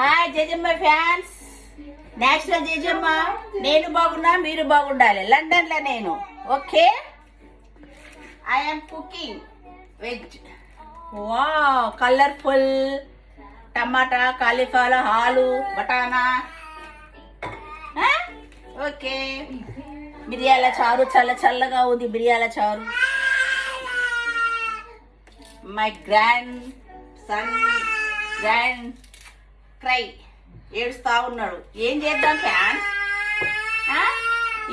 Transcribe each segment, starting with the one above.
Hi జేజమ్మ fans, national జేజమ్మ. నేను బాగున్నా, మీరు బాగుండాలి. లండన్లో నేను. Okay, I'm cooking veg. Wow, colourful tomato, cauliflower, ఆలు, బటానా. ఓకే, మిరియాల చారు, చల్లగా ఉంది మిరియాల చారు. మై గ్రాండ్ సన్ క్రై ఏడుస్తా ఉన్నాడు. ఏం చేద్దాం ఫ్యాన్స్?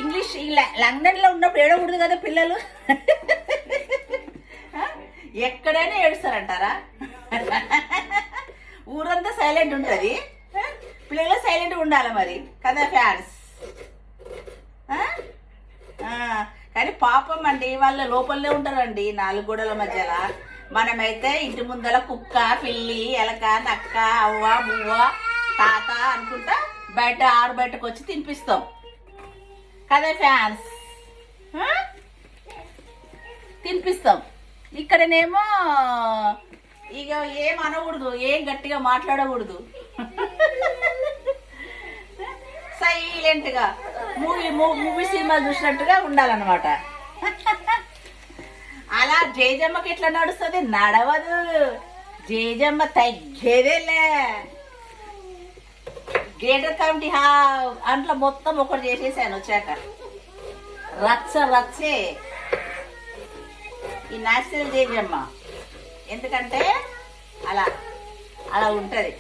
ఇంగ్లీష్ లండన్లో ఉన్నప్పుడు ఏడకూడదు కదా పిల్లలు. ఎక్కడైనా ఏడుస్తారంటారా? ఊరంతా సైలెంట్ ఉంటుంది, పిల్లలు సైలెంట్గా ఉండాలి మరి కదా ఫ్యాన్స్. కానీ పాపం అండి, వాళ్ళ లోపలనే ఉంటారండి, నాలుగు గోడల మధ్యలో. మనమైతే ఇంటి ముందర కుక్క, పిల్లి, ఎలక, నక్క, అవ్వ, బువ్వ, తాత అనుకుంటా బయటకు వచ్చి తినిపిస్తాం కదా ఫ్యాన్స్. తినిపిస్తాం. ఇక్కడనేమో ఇక ఏం అనకూడదు, ఏం గట్టిగా మాట్లాడకూడదు, సైలెంట్గా మూవీ సినిమా చూసినట్టుగా ఉండాలన్నమాట. అలా జేజమ్మకి ఎట్లా నడుస్తుంది? నడవదు. జేజమ్మ తగ్గేదేలే. గ్రేటర్ కమిటీ అంట్లో మొత్తం ఒకటి చేసేసాను వచ్చాక. రచ్చే ఈ నేషనల్ జేజమ్మ. ఎందుకంటే అలా ఉంటుంది.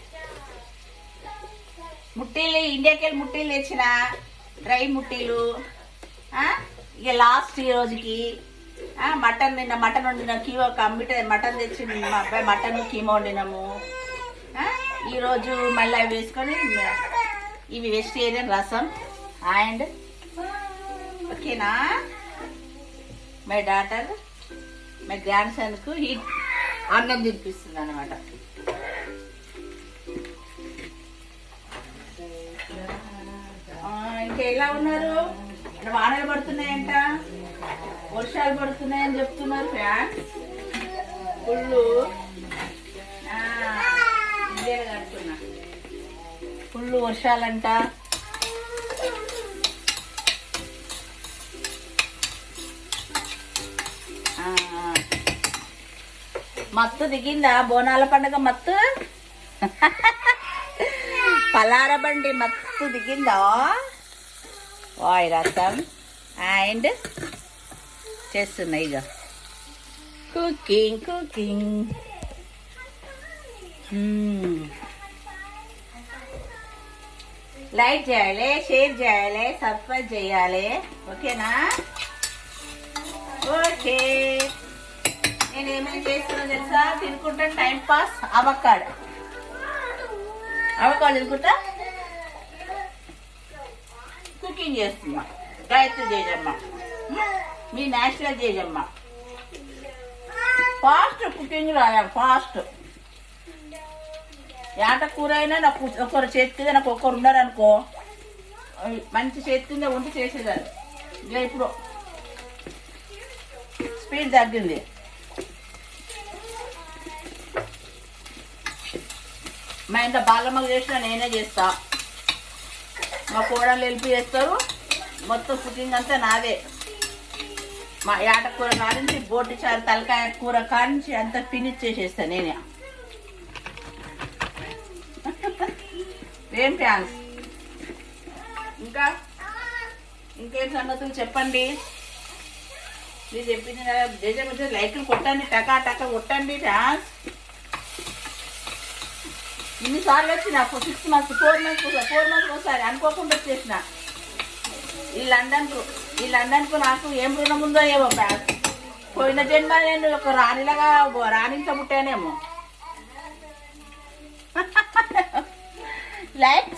ముట్టీలు ఇండియాకి వెళ్ళి ముట్టీలు తెచ్చిన డ్రై ముట్టీలు. ఇక లాస్ట్ ఈ రోజుకి మటన్ వండిన కీమో మటన్ తెచ్చి మా అబ్బాయి మటన్ కీమో వండినాము. ఈరోజు మళ్ళీ అవి వేసుకొని ఇవి వెజిటేరియన్ రసం. అండ్ ఓకేనా, మై డాటర్ మై గ్రాండ్ సన్కు అన్నం తినిపిస్తుంది అనమాట. ఇంకా ఎలా ఉన్నారు? వానలు పడుతున్నాయంట, వర్షాలు పడుతున్నాయని చెప్తున్నారు ఫ్యాన్స్. ఫుల్ వర్షాలంట. మత్తు దిగిందా? బోనాల పండుగ మత్తు, పలార బండి మత్తు దిగిందా? వాయ్ రసం అండ్ చేస్తున్నాయి ఇక కుకింగ్. లైక్ చేయాలి, షేర్ చేయాలి, సబ్స్క్రైబ్ చేయాలి. ఓకేనా? ఓకే, నేను ఏమైనా చేస్తున్నా తెలుసా? తినుకుంటా టైం పాస్. అవకాడో తినుకుంటా కుకింగ్ చేస్తున్నా. గాయత్రి జేజమ్మ, మీ నేషనల్ జేజమ్మ. ఫాస్ట్ కుకింగ్ రాయా, ఫాస్ట్. ఏట కూర అయినా నాకు ఒకరు చేతి కింద, నాకు ఒకరు ఉన్నారనుకో, మంచి చేతి కింద ఉండి చేసేదాన్ని. ఇక ఇప్పుడు స్పీడ్ తగ్గింది. మా ఇంట్లో బాలమ్మకు చేసినా నేనే చేస్తా, మా కోడలు హెల్ప్ చేస్తారు. మొత్తం కుకింగ్ అంతా నాదే. మా ఏట కూర కానించి బోటి చారు, తలకాయ కూర కానించి అంతా ఫినిష్ చేసేస్తాను నేనే. ఏం ఫ్యాన్స్? ఇంకేం సంగతులు చెప్పండి. మీరు చెప్పింది కదా, జేజమ్మ లైట్లు కొట్టండి, టకా కొట్టండి ఫ్యాన్స్. ఇన్నిసార్లు వచ్చిన 6 months 4 months ఒకసారి అనుకోకుండా వచ్చేసిన ఈ లండన్కు. నాకు ఏం రుణం ఉందో ఏమో ఫ్యాన్స్. పోయిన జన్మ నేను ఒక రాణిలాగా రాణించబుట్టానేమో. లైక్